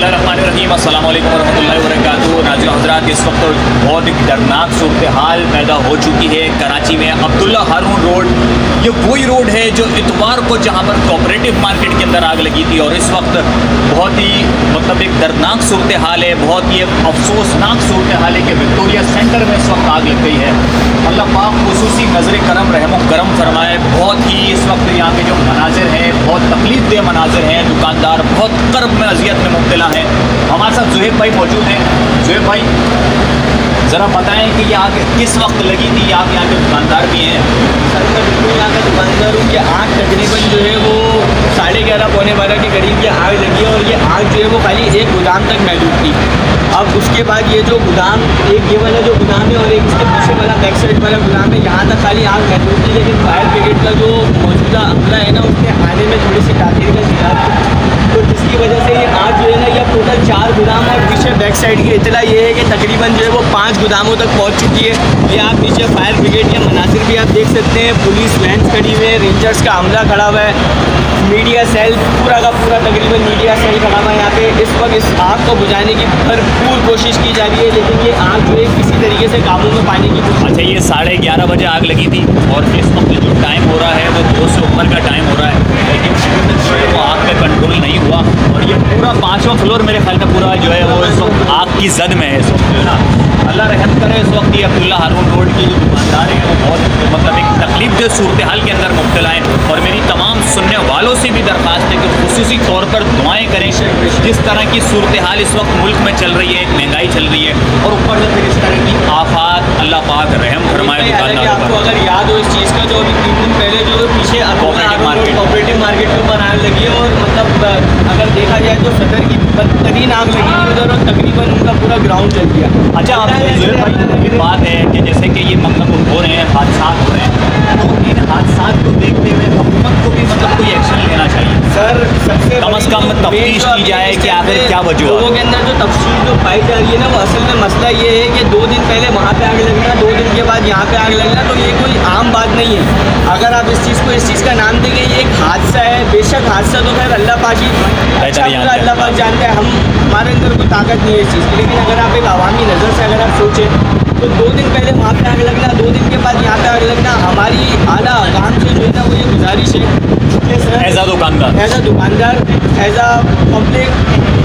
बिस्मिल्लाहिर्रहमानिर्रहीम, अस्सलाम वालेकुम वरहमतुल्लाहि वबरकातुहू। नाज़रीन हज़रात, इस वक्त बहुत एक दर्दनाक सूरत हाल पैदा हो चुकी है कराची में। अब्दुल्ला हारून रोड, ये वही रोड है जो इतवार को जहाँ पर कोऑपरेटिव मार्केट के अंदर आग लगी थी, और इस वक्त बहुत ही एक दर्दनाक सूरत हाल है, बहुत ही अफसोसनाक सूरत हाल है कि विक्टोरिया सेंटर में इस वक्त आग लग गई है। अल्लाह पाक खुसूसी नज़र करम रहम करम फरमाए। बहुत ही इस वक्त यहाँ के जो मनाजिर हैं बहुत तकलीफ देह मनाजिर हैं, दुकानदार बहुत कर्ब में अजियत में मुब्तला हैं। हमारे साथ ज़ुहैब भाई मौजूद हैं। ज़ुहैब भाई ज़रा बताएं कि ये आग किस वक्त लगी थी? आप यहाँ के दुकानदार भी हैं। सर मैं बिल्कुल यहाँ का दुकानदार हूँ। ये आग तकरीबन जो है वो 11:30 पौने 12 के करीब ये आग लगी है, और ये आग जो है वो खाली एक गोदाम तक महदूद थी। अब उसके बाद ये जो गोदाम, एक ये वाला जो गोदाम है और एक इसके पीछे वाला बैक साइड वाला गोदाम है, यहाँ तक खाली आग महदूद थी। लेकिन फायर ब्रिगेड का जो मौजूदा अमला है ना, उसने आने में थोड़ी सी ताख़ीर का शिकार थी, तो जिसकी वजह से ये आग जो है ना, ये टोटल 4 गोदाम और पीछे बैक साइड की इतला ये है कि तकरीबन जो है वो 5 गोदामों तक पहुँच चुकी है। ये आप नीचे फायर ब्रिगेड के मनासिर भी आप देख सकते हैं, पुलिस वैन्स खड़ी हुई है, रेंजर्स का अमला खड़ा हुआ है, मीडिया सेल पूरा का पूरा तकरीबन मीडिया सेल खड़ा हुआ है यहाँ पे। इस वक्त इस आग को बुझाने की भरपूर कोशिश की जा रही है, लेकिन ये आग जो है किसी तरीके से काबू में पाने की कोशिश। अच्छा, ये 11:30 बजे आग लगी थी, और इस वक्त जो टाइम हो रहा है वो 2 से ऊपर का टाइम हो रहा है, लेकिन जो है वो आग का कंट्रोल नहीं हुआ। और ये पूरा 5वां फ्लोर मेरे ख्याल में पूरा जो है वो इस वक्त आग की जद में है इस वक्त, जो है ना। अल्लाह रहम करे। इस वक्त ये अब्दुल्ला हारून रोड की जो दुकानदार हैं वो बहुत एक तकलीफ जो सूरत हाल के अंदर मुब्तला हैं, और मेरी तमाम सुनने वालों से भी दरख्वास्त है कि खुसूसी तौर पर दुआएं करें। जिस तरह की सूरत हाल इस वक्त मुल्क में चल रही है, महंगाई चल रही है, और ऊपर से फिर इस तरह की आफात, अल्लाह पाक रहम फरमाए दुकानदारों पर। आपको अगर याद हो इस चीज़ का, जो अभी 3 दिन पहले जो पीछे कोऑपरेटिव मार्केट के ऊपर आग लगी है, और मतलब अगर देखा जाए तो सदर की बदतरीन आग लगी थी उधर, और तकरीबन उनका पूरा ग्राउंड जल गया। अच्छा, आप भाई बात है कि जैसे कि ये हो रहे हैं, हादसा हो रहे हैं, तो इन हादसा को देखते हुए हुकूमत को भी कोई एक्शन लेना चाहिए। सर सबसे कम से कम तफ्तीश की जाए कि आखिर क्या वजह है। लोगों के अंदर जो तफसील जो पाई जा रही है ना, वो असल में मसला ये है कि 2 दिन पहले वहाँ पे आग लगना, 2 दिन के बाद यहाँ पे आग लगना, तो ये कोई आम बात नहीं है। अगर आप इस चीज़ का नाम देंगे, ये एक हादसा है। बेशक हादसा तो खैर अल्लाह पाक ही अच्छा अल्लाह पाक जानते हैं, हमारे अंदर कोई ताकत नहीं है इस चीज़ की। लेकिन अगर आप एक आवामी नज़र से अगर आप सोचें तो 2 दिन पहले वहाँ पे आग लगना, 2 दिन के बाद यहाँ पे आग लगना, हमारी आला काम से जो है ना वो ये गुजारिश है एज आ दुकानदार, एज आ पब्लिक,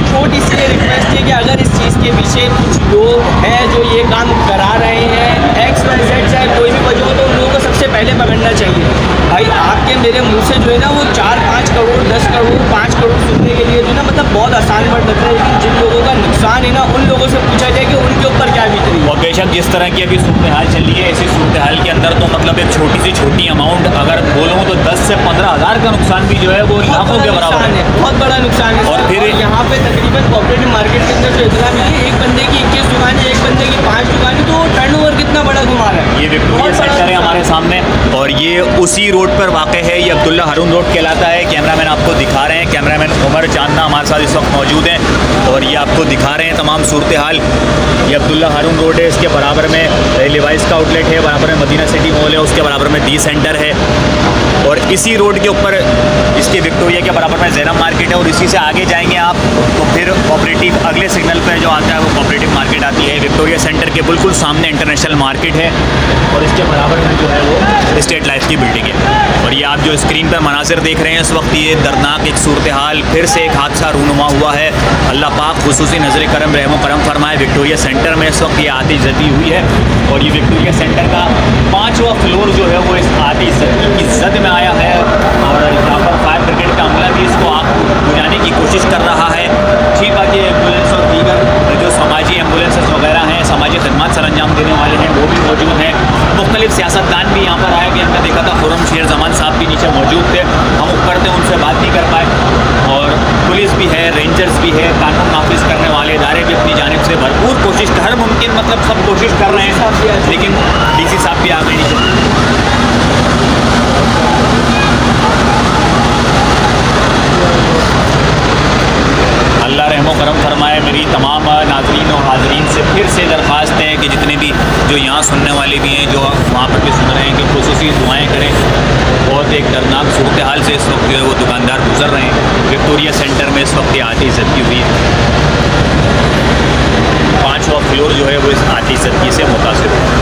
छोटी सी रिक्वेस्ट है कि अगर इस चीज़ के पीछे कुछ लोग हैं जो ये काम करा रहे हैं, XYZ चाहे कोई भी वजह हो, तो उन लोगों को सबसे पहले पकड़ना चाहिए। भाई आपके मेरे मुँह से जो है ना वो 4-5 करोड़ 10 करोड़ 5 करोड़ सुनने के लिए जो ना मतलब बहुत आसान वर्ड लगता है, लेकिन जिन लोगों का नुकसान है ना, उन लोगों से पूछा जाए कि उनके ऊपर क्या बीत रही है। और बेशक जिस तरह की अभी सूरत हाल चल रही है, ऐसी सूरत हाल के अंदर तो एक छोटी से छोटी अमाउंट अगर बोलूँ तो 10 से 15 हज़ार का नुकसान भी जो है वो लाखों के बराबर है, बहुत बड़ा नुकसान है। और फिर यहाँ पे तकरीबन कोऑपरेटिव मार्केट के अंदर जो इतना मिली, एक बंदे की 21 दुकान है, एक बंदे की 5 दुकान है, तो टर्नओवर कितना बड़ा घुमा रहा है। ये विक्टोरिया सेंटर है हमारे सामने, और ये उसी रोड पर वाक़ है। ये अब्दुल्ला हारून रोड कहलाता है। कैमरामैन आपको दिखा रहे हैं, कैमरामैन उमर चांदना हमारे साथ इस वक्त मौजूद हैं, और ये आपको दिखा रहे हैं तमाम सूरत हाल। ये अब्दुल्ला हारून रोड है, इसके बराबर में लिवाइस का आउटलेट है, बराबर में मदीना सिटी मॉल है, उसके बराबर में डी सेंटर है, और इसी रोड के ऊपर इसके विक्टोरिया के बराबर में ज़ैनब मार्केट है, और इसी से आगे जाएंगे आप तो फिर कोऑपरेटिव अगले सिग्नल पर जो आता है वो कोऑपरेटिव मार्केट आती है। विक्टोरिया सेंटर के बिल्कुल सामने इंटरनेशनल मार्केट है, और इसके बराबर में जो है वो स्टेट लाइफ की बिल्डिंग है। और ये आप जो स्क्रीन पर मनाजिर देख रहे हैं इस वक्त, ये दर्दनाक एक सूरत हाल, फिर से एक हादसा रूनुमा हुआ है। अल्लाह पाक खुसूसी नज़र करम रहम करम फरमाए। विक्टोरिया सेंटर में इस वक्त ये आतिशज़दी हुई है, और ये विक्टोरिया सेंटर का 5वां फ्लोर जो है वो इस आतिशज़दी की जद में आया है, और यहाँ पर फायर ब्रिगेड का अमला भी इसको आग बुझाने की कोशिश कर रहा है। ठीक बात, ये एम्बुलेंस और दीगर जो समाजी एम्बुलेंसेस वगैरह हैं, समाजी खदमात सर अंजाम देने वाले हैं, वो भी मौजूद हैं। मुख्तलिफ सियासतदान भी यहाँ पर आए कि हमने देखा था खुर्रम शेर जमान साहब भी नीचे मौजूद थे, हम ऊपर थे, उनसे बात नहीं कर पाए। और पुलिस भी है, रेंजर्स भी है, कानून नाफिज करने वाले इदारे भी अपनी जानिब से भरपूर कोशिश, हर मुमकिन सब कोशिश कर रहे हैं, लेकिन DC साहब भी आ गए नीचे। अल्लाह रहमो करम फरमाए। मेरी तमाम नाज़रीन और हाज़रीन से फिर से दरख्वास्त है कि जितने भी जो यहाँ सुनने वाले भी हैं, जो वहाँ पर भी सुन रहे हैं, कि खुसूसी दुआएँ करें। बहुत एक दर्दनाक सूरत हाल से इस वक्त जो है वो दुकानदार गुजर रहे हैं। विक्टोरिया सेंटर में इस वक्त ये आतिशज़दी हुई है। फटीसदगी से मुतासिर हुए।